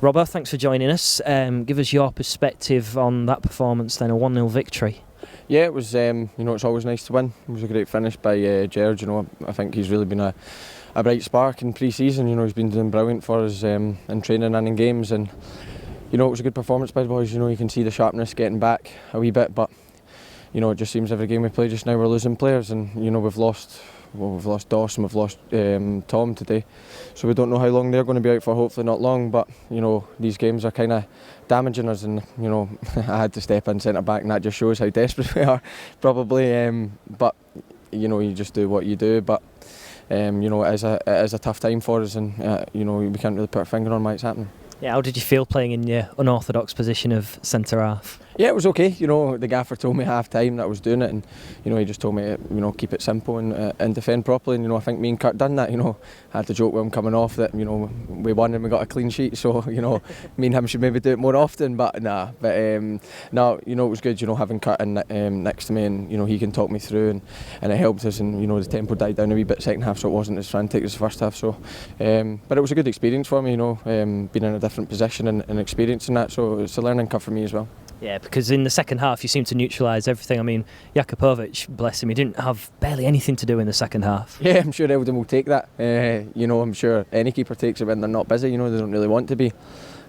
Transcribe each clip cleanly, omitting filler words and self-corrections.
Robert, thanks for joining us. Give us your perspective on that performance then, a 1-0 victory. Yeah, it was, it's always nice to win. It was a great finish by Gerard. I think he's really been a bright spark in pre-season. He's been doing brilliant for us in training and in games, and it was a good performance by the boys. You can see the sharpness getting back a wee bit, but it just seems every game we play just now we're losing players, and we've lost Dawson, we've lost Tom today, so we don't know how long they're going to be out for. Hopefully not long, but these games are kind of damaging us, and I had to step in centre back, and that just shows how desperate we are probably, but you just do what you do. But it is a tough time for us, and we can't really put our finger on why it's happening. Yeah, how did you feel playing in your unorthodox position of centre half? Yeah, it was okay. The gaffer told me half time that I was doing it, and he just told me to keep it simple and defend properly. And I think me and Kurt done that. I had to joke with him coming off that we won and we got a clean sheet. So me and him should maybe do it more often. But nah, no, it was good. Having Kurt in next to me, and he can talk me through, and it helped us. And the tempo died down a wee bit second half, so it wasn't as frantic as the first half. So, but it was a good experience for me. Being in a different position and experiencing that. So it's a learning curve for me as well. Yeah, because in the second half you seem to neutralise everything. I mean, Jakupovic, bless him, he didn't have barely anything to do in the second half. Yeah, I'm sure Eldon will take that. I'm sure any keeper takes it when they're not busy. They don't really want to be.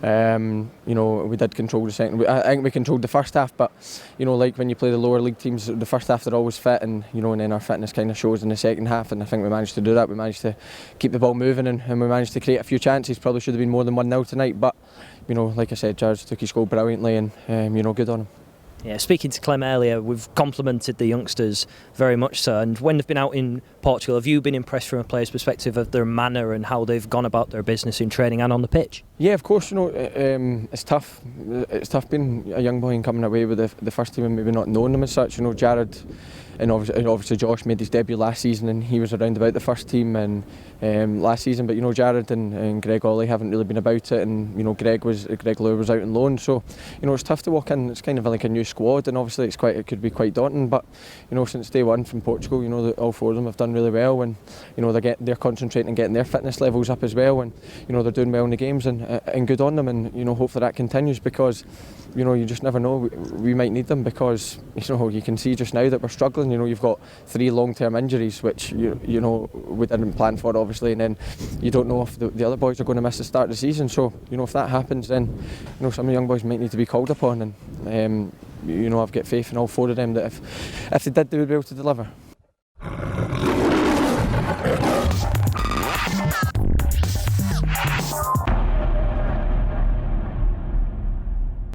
We did control the second. I think we controlled the first half, but like when you play the lower league teams, the first half they're always fit, and and then our fitness kind of shows in the second half. And I think we managed to do that. We managed to keep the ball moving, and we managed to create a few chances. Probably should have been more than 1-0 tonight, but like I said, Gerard took his goal brilliantly, and good on him. Yeah, speaking to Clem earlier, we've complimented the youngsters very much so, and when they've been out in Portugal, have you been impressed from a player's perspective of their manner and how they've gone about their business in training and on the pitch? Yeah, of course. It's tough. It's tough being a young boy and coming away with the first team and maybe not knowing them as such. Jared and obviously Josh made his debut last season, and he was around about the first team and last season. But Jared and Greg Ollie haven't really been about it, and Greg Lure was out on loan, so it's tough to walk in. It's kind of like a new squad, and obviously it could be quite daunting. But since day one from Portugal, all four of them have done really well, and they're concentrating on getting their fitness levels up as well, and they're doing well in the games, and good on them, and hopefully that continues, because you just never know. We might need them, because you can see just now that we're struggling. You've got 3 long-term injuries, which we didn't plan for, obviously, and then you don't know if the other boys are going to miss the start of the season. So if that happens, then some of the young boys might need to be called upon, and I've got faith in all 4 of them that if they did, they would be able to deliver.